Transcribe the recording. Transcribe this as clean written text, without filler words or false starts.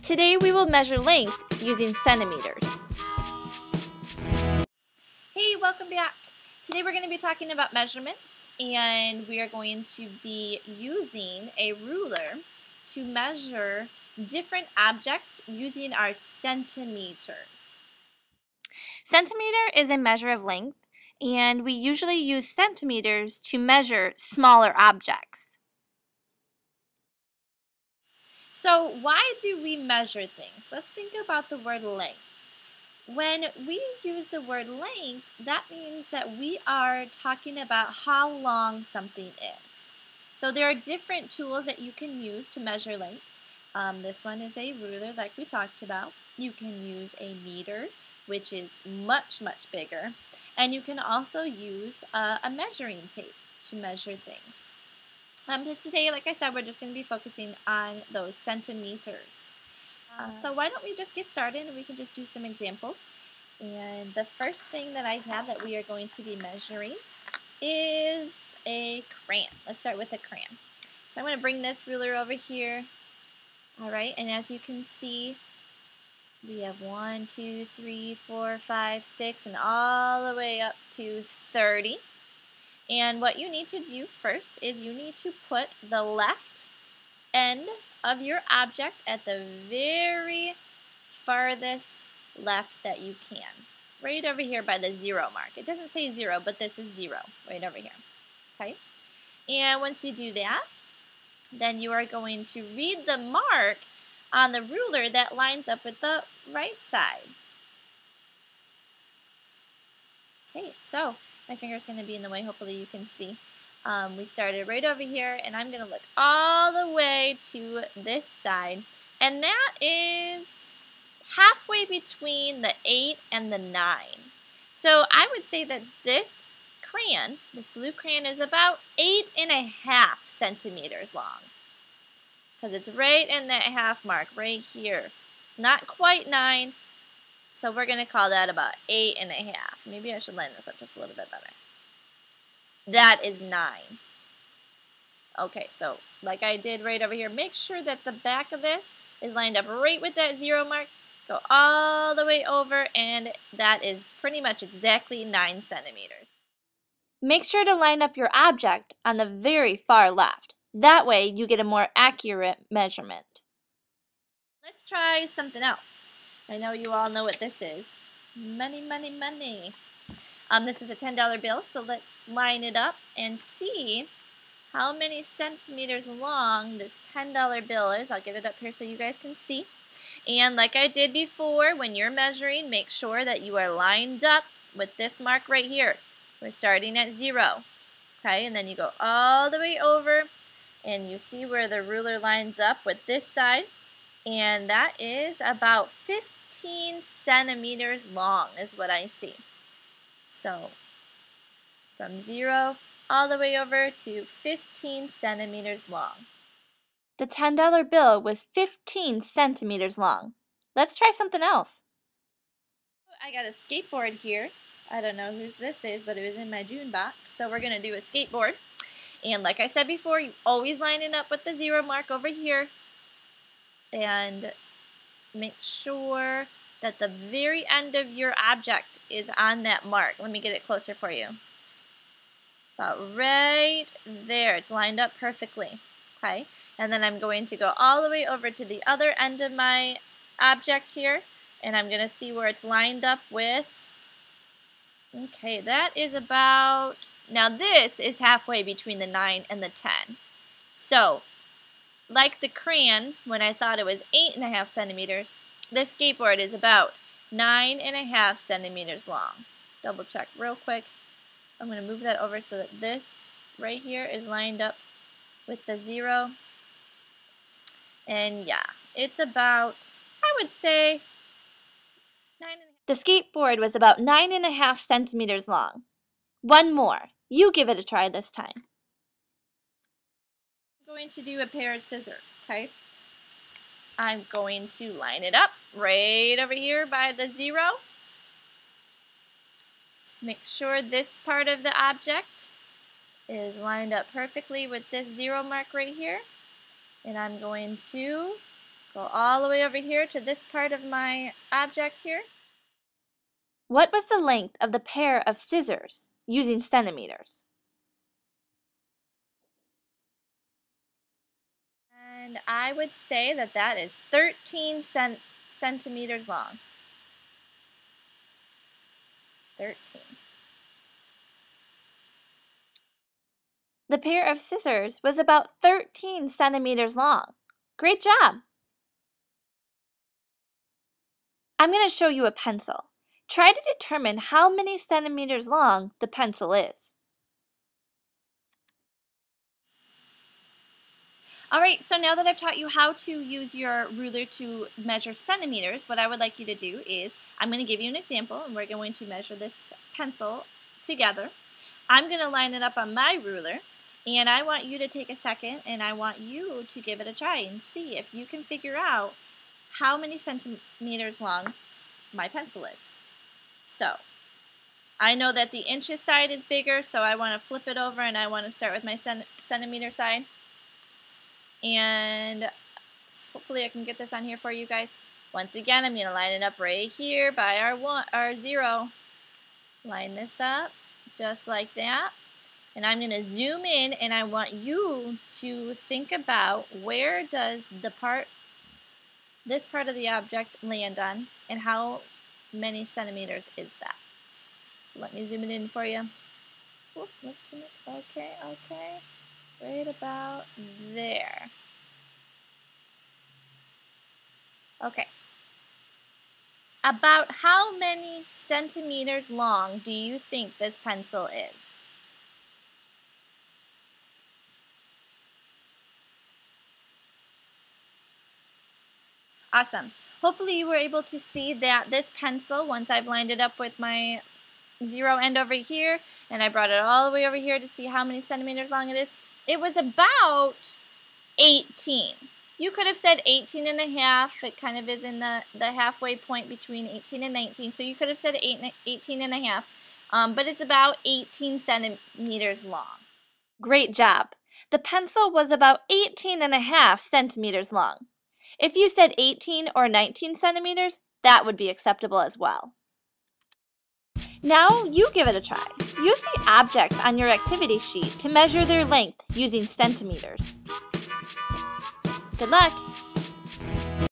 Today we will measure length using centimeters. Hey, welcome back. Today we're going to be talking about measurements, and we are going to be using a ruler to measure different objects using our centimeters. Centimeter is a measure of length, and we usually use centimeters to measure smaller objects. So why do we measure things? Let's think about the word length. When we use the word length, that means that we are talking about how long something is. So there are different tools that you can use to measure length. This one is a ruler like we talked about. You can use a meter, which is much, much bigger. And you can also use a measuring tape to measure things. But today, like I said, we're just going to be focusing on those centimeters. So why don't we just get started and we can just do some examples. And the first thing that I have that we are going to be measuring is a crayon. Let's start with a crayon. So I'm going to bring this ruler over here. All right, and as you can see, we have 1, 2, 3, 4, 5, 6, and all the way up to 30. And what you need to do first is you need to put the left end of your object at the very farthest left that you can. Right over here by the 0 mark. It doesn't say 0, but this is 0 right over here. Okay? And once you do that, then you are going to read the mark on the ruler that lines up with the right side. Okay, so my finger's going to be in the way. Hopefully you can see. We started right over here, and I'm going to look all the way to this side. And that is halfway between the 8 and the 9. So I would say that this crayon, this blue crayon, is about 8.5 centimeters long. Because it's right in that half mark, right here. Not quite 9. So we're going to call that about 8.5. Maybe I should line this up just a little bit better. That is 9. Okay, so like I did right over here, make sure that the back of this is lined up right with that 0 mark. Go all the way over, and that is pretty much exactly 9 centimeters. Make sure to line up your object on the very far left. That way you get a more accurate measurement. Let's try something else. I know you all know what this is. Money, money, money. This is a $10 bill, so let's line it up and see how many centimeters long this $10 bill is. I'll get it up here so you guys can see. And like I did before, when you're measuring, make sure that you are lined up with this mark right here. We're starting at 0. Okay, and then you go all the way over, and you see where the ruler lines up with this side. And that is about 15 centimeters long is what I see. So from 0 all the way over to 15 centimeters long. The $10 bill was 15 centimeters long. Let's try something else. I got a skateboard here. I don't know whose this is, but it was in my June box. So we're going to do a skateboard. And like I said before, you always line it up with the 0 mark over here. And make sure that the very end of your object is on that mark. Let me get it closer for you. About right there. It's lined up perfectly. Okay. And then I'm going to go all the way over to the other end of my object here. And I'm going to see where it's lined up with. Okay, that is about... Now this is halfway between the 9 and the 10. So, like the crayon, when I thought it was 8.5 centimeters, this skateboard is about 9.5 centimeters long. Double check real quick. I'm going to move that over so that this right here is lined up with the 0. And yeah, it's about, I would say, 9.5. The skateboard was about 9.5 centimeters long. One more. You give it a try this time. I'm going to do a pair of scissors, okay? I'm going to line it up right over here by the 0. Make sure this part of the object is lined up perfectly with this 0 mark right here. And I'm going to Go all the way over here to this part of my object here. What was the length of the pair of scissors using centimeters? And I would say that that is 13 centimeters long. 13. The pair of scissors was about 13 centimeters long. Great job! I'm going to show you a pencil. Try to determine how many centimeters long the pencil is. Alright, so now that I've taught you how to use your ruler to measure centimeters, what I would like you to do is, I'm going to give you an example, and we're going to measure this pencil together. I'm going to line it up on my ruler, and I want you to take a second, and I want you to give it a try and see if you can figure out how many centimeters long my pencil is. So, I know that the inches side is bigger, so I want to flip it over, and I want to start with my centimeter side. And hopefully I can get this on here for you guys. Once again, I'm going to line it up right here by our 0. Line this up just like that. And I'm going to zoom in, and I want you to think about where does this part of the object land on, and how many centimeters is that. Let me zoom it in for you. Okay. Right about there. Okay. About how many centimeters long do you think this pencil is? Awesome. Hopefully you were able to see that this pencil, once I've lined it up with my 0 end over here, and I brought it all the way over here to see how many centimeters long it is, it was about 18. You could have said 18 and a half. It kind of is in the halfway point between 18 and 19. So you could have said 18 and a half. But it's about 18 centimeters long. Great job. The pencil was about 18 and a half centimeters long. If you said 18 or 19 centimeters, that would be acceptable as well. Now you give it a try. Use the objects on your activity sheet to measure their length using centimeters. Good luck!